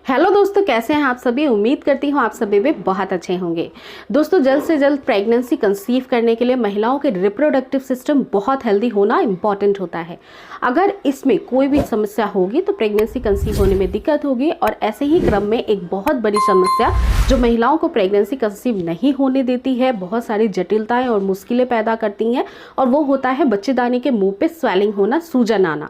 Hello दोस्तों, कैसे हैं आप सभी। उम्मीद करती हूँ आप सभी भी बहुत अच्छे होंगे। दोस्तों, जल्द से जल्द प्रेगनेंसी कंसीव करने के लिए महिलाओं के रिप्रोडक्टिव सिस्टम बहुत हेल्दी होना इंपॉर्टेंट होता है। अगर इसमें कोई भी समस्या होगी तो प्रेगनेंसी कंसीव होने में दिक्कत होगी। और ऐसे ही क्रम में एक बहुत बड़ी समस्या जो महिलाओं को प्रेगनेंसी कंसीव नहीं होने देती है, बहुत सारी जटिलताएं और मुश्किलें पैदा करती हैं, और वो होता है बच्चेदानी के मुंह पे स्वेलिंग होना, सूजन आना।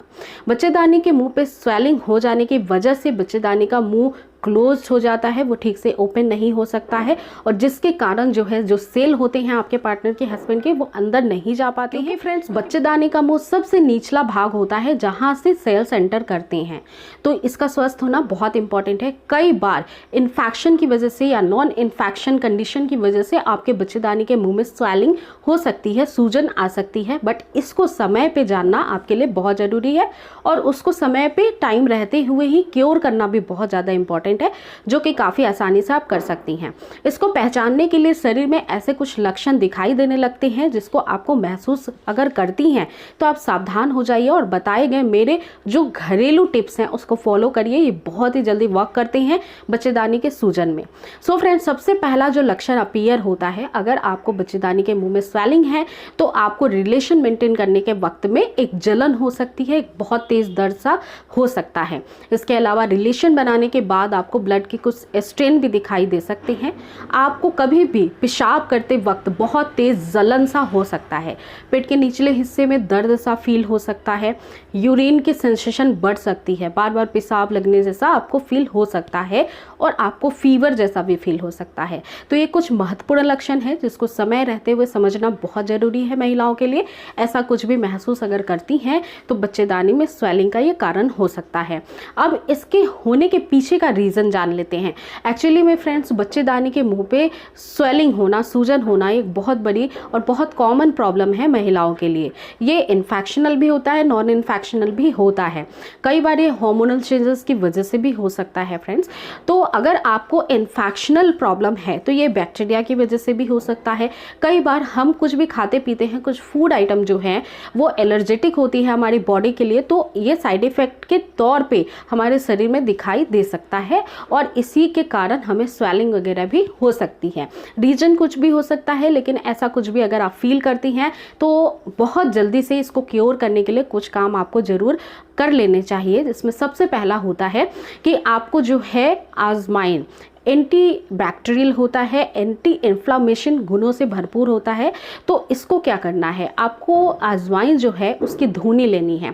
बच्चेदानी के मुंह पे स्वेलिंग हो जाने की वजह से बच्चेदानी का मुंह क्लोज हो जाता है, वो ठीक से ओपन नहीं हो सकता है, और जिसके कारण जो सेल होते हैं आपके पार्टनर के, हस्बैंड के, वो अंदर नहीं जा पाते हैं। फ्रेंड्स, बच्चेदानी का मुंह सबसे निचला भाग होता है जहां से सेल्स एंटर करते हैं, तो इसका स्वस्थ होना बहुत इंपॉर्टेंट है। कई बार इन्फेक्शन की वजह से या नॉन इन्फेक्शन कंडीशन की वजह से आपके बच्चेदानी के मुंह में स्वेलिंग हो सकती है, सूजन आ सकती है, बट इसको समय पे जानना आपके लिए बहुत ज़रूरी है, और उसको समय पे टाइम रहते हुए ही क्योर करना भी बहुत ज़्यादा इंपॉर्टेंट है, जो कि काफ़ी आसानी से आप कर सकती हैं। इसको पहचानने के लिए शरीर में ऐसे कुछ लक्षण दिखाई देने लगते हैं जिसको आपको महसूस अगर करती हैं तो आप सावधान हो जाइए, और बताए गए मेरे जो घरेलू टिप्स हैं उसको फॉलो करिए। ये बहुत ही जल्दी वर्क करते हैं बच्चेदानी के सूजन में। सो फ्रेंड्स, सबसे पहला जो लक्षण अपीयर होता है, अगर आपको बच्चेदानी के मुंह में स्वेलिंग है तो आपको रिलेशन मेंटेन करने के वक्त में एक जलन हो सकती है, एक बहुत तेज दर्द सा हो सकता है। इसके अलावा रिलेशन बनाने के बाद आपको ब्लड की कुछ स्ट्रेन भी दिखाई दे सकते हैं। आपको कभी भी पेशाब करते वक्त बहुत तेज जलन सा हो सकता है। पेट के निचले हिस्से में दर्द सा फील हो सकता है। यूरिन की सेंसेशन बढ़ सकती है, बार बार पेशाब लगने जैसा आपको फील हो सकता है, और आपको फीवर जैसा भी फील हो सकता है। तो ये कुछ महत्वपूर्ण लक्षण है जिसको समय रहते हुए समझना बहुत ज़रूरी है महिलाओं के लिए। ऐसा कुछ भी महसूस अगर करती हैं तो बच्चेदानी में स्वेलिंग का ये कारण हो सकता है। अब इसके होने के पीछे का रीज़न जान लेते हैं। एक्चुअली में फ्रेंड्स, बच्चेदानी के मुंह पे स्वेलिंग होना, सूजन होना एक बहुत बड़ी और बहुत कॉमन प्रॉब्लम है महिलाओं के लिए। ये इन्फेक्शनल भी होता है, नॉन इन्फेक्शनल भी होता है। कई बार ये हार्मोनल चेंजेस की वजह से भी हो सकता है फ्रेंड्स। तो अगर आपको इन्फेक्शनल प्रॉब्लम है तो ये बैक्टीरिया की वजह से भी हो सकता है। कई बार हम कुछ भी खाते पीते हैं, कुछ फूड आइटम जो है वो एलर्जेटिक होती है हमारी बॉडी के लिए, तो ये साइड इफेक्ट के तौर पे हमारे शरीर में दिखाई दे सकता है, और इसी के कारण हमें स्वेलिंग वगैरह भी हो सकती है। रीजन कुछ भी हो सकता है, लेकिन ऐसा कुछ भी अगर आप फील करती हैं तो बहुत जल्दी से इसको क्योर करने के लिए कुछ काम आपको ज़रूर कर लेने चाहिए। जिसमें सबसे पहला होता है कि आपको जो है आजमाइन एंटी बैक्टीरियल होता है, एंटी इन्फ्लामेशन गुणों से भरपूर होता है। तो इसको क्या करना है, आपको अजवाइन जो है उसकी धुनी लेनी है।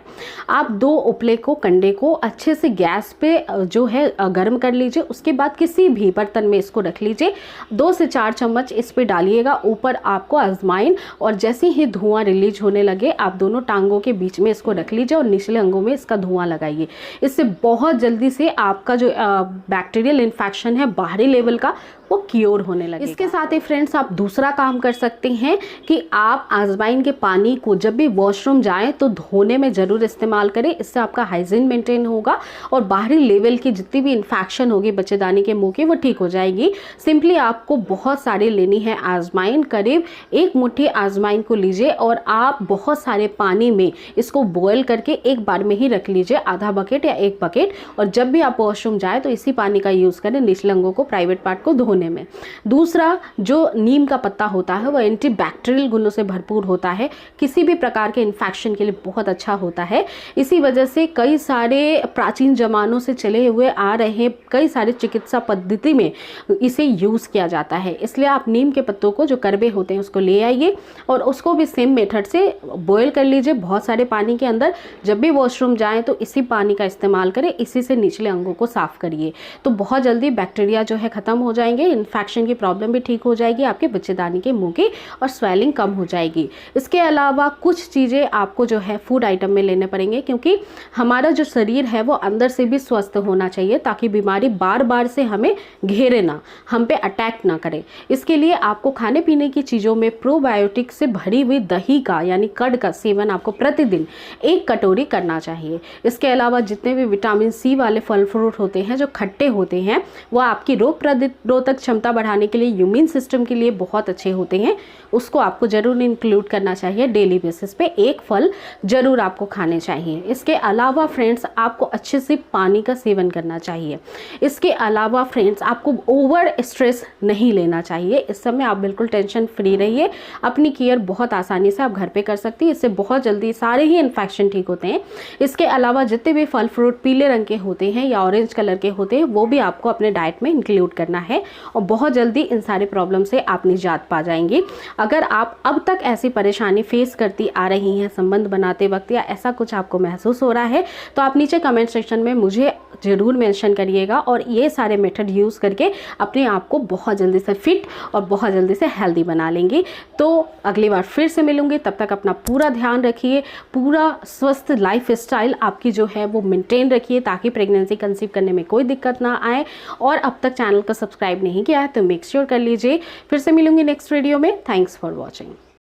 आप 2 उपले को, कंडे को अच्छे से गैस पे जो है गर्म कर लीजिए। उसके बाद किसी भी बर्तन में इसको रख लीजिए। 2 से 4 चम्मच इस पे डालिएगा। ऊपर आपको अजवाइन, और जैसे ही धुआं रिलीज होने लगे आप दोनों टांगों के बीच में इसको रख लीजिए और निचले अंगों में इसका धुआं लगाइए। इससे बहुत जल्दी से आपका जो बैक्टीरियल इन्फेक्शन है बाहरी लेवल का, वो क्योर होने लगे। इसके साथ ही फ्रेंड्स, आप दूसरा काम कर सकते हैं कि आप अजवाइन के पानी को जब भी वॉशरूम जाएं तो धोने में ज़रूर इस्तेमाल करें। इससे आपका हाइजीन मेंटेन होगा, और बाहरी लेवल की जितनी भी इन्फेक्शन होगी बच्चेदानी के मुंह की, वो ठीक हो जाएगी। सिंपली आपको बहुत सारी लेनी है आजमाइन। करीब 1 मुट्ठी आजमाइन को लीजिए और आप बहुत सारे पानी में इसको बॉयल करके एक बार में ही रख लीजिए, आधा बकेट या 1 बकेट। और जब भी आप वॉशरूम जाए तो इसी पानी का यूज़ करें निचले अंगों को, प्राइवेट पार्ट को धोने में। दूसरा, जो नीम का पत्ता होता है वो एंटीबैक्टीरियल गुणों से भरपूर होता है, किसी भी प्रकार के इन्फेक्शन के लिए बहुत अच्छा होता है। इसी वजह से कई सारे प्राचीन जमानों से चले हुए आ रहे कई सारे चिकित्सा पद्धति में इसे यूज़ किया जाता है। इसलिए आप नीम के पत्तों को, जो करबे होते हैं, उसको ले आइए और उसको भी सेम मेथड से बॉयल कर लीजिए बहुत सारे पानी के अंदर। जब भी वॉशरूम जाएँ तो इसी पानी का इस्तेमाल करें, इसी से निचले अंगों को साफ करिए। तो बहुत जल्दी बैक्टीरिया जो है ख़त्म हो जाएंगे, इन्फेक्शन की प्रॉब्लम भी ठीक हो जाएगी आपके बच्चेदानी के मुंह की, और स्वेलिंग कम हो जाएगी। इसके अलावा कुछ चीज़ें आपको जो है फूड आइटम में लेने पड़ेंगे, क्योंकि हमारा जो शरीर है वो अंदर से भी स्वस्थ होना चाहिए, ताकि बीमारी बार बार से हमें घेरे ना, हम पे अटैक ना करे। इसके लिए आपको खाने पीने की चीज़ों में प्रोबायोटिक से भरी हुई दही का, यानी कर्ड का सेवन आपको प्रतिदिन 1 कटोरी करना चाहिए। इसके अलावा जितने भी विटामिन सी वाले फल फ्रूट होते हैं जो खट्टे होते हैं, वो आपकी रोग प्रतिरोधक क्षमता बढ़ाने के लिए, इम्यून सिस्टम के लिए बहुत अच्छे होते हैं, उसको आपको ज़रूर इंक्लूड करना चाहिए। डेली बेसिस पे एक फल ज़रूर आपको खाने चाहिए। इसके अलावा फ्रेंड्स आपको अच्छे से पानी का सेवन करना चाहिए। इसके अलावा फ्रेंड्स आपको ओवर स्ट्रेस नहीं लेना चाहिए। इस समय आप बिल्कुल टेंशन फ्री रहिए। अपनी केयर बहुत आसानी से आप घर पे कर सकती हैं। इससे बहुत जल्दी सारे ही इन्फेक्शन ठीक होते हैं। इसके अलावा जितने भी फल फ्रूट पीले रंग के होते हैं या ऑरेंज कलर के होते हैं वो भी आपको अपने डाइट में इंक्लूड करना है और बहुत जल्दी इन सारे प्रॉब्लम से आप निजात पा जाएंगे। अगर आप अब तक ऐसी परेशानी फेस करती आ रही हैं संबंध बनाते वक्त या ऐसा कुछ आपको महसूस हो रहा है तो आप नीचे कमेंट सेक्शन में मुझे ज़रूर मेंशन करिएगा और ये सारे मेथड यूज़ करके अपने आप को बहुत जल्दी से फिट और बहुत जल्दी से हेल्दी बना लेंगे। तो अगली बार फिर से मिलूंगी, तब तक अपना पूरा ध्यान रखिए, पूरा स्वस्थ लाइफ स्टाइल आपकी जो है वो मेंटेन रखिए ताकि प्रेगनेंसी कंसीव करने में कोई दिक्कत ना आए। और अब तक चैनल को सब्सक्राइब नहीं किया है तो मेक श्योर कर लीजिए। फिर से मिलूंगी नेक्स्ट वीडियो में। Thanks for watching.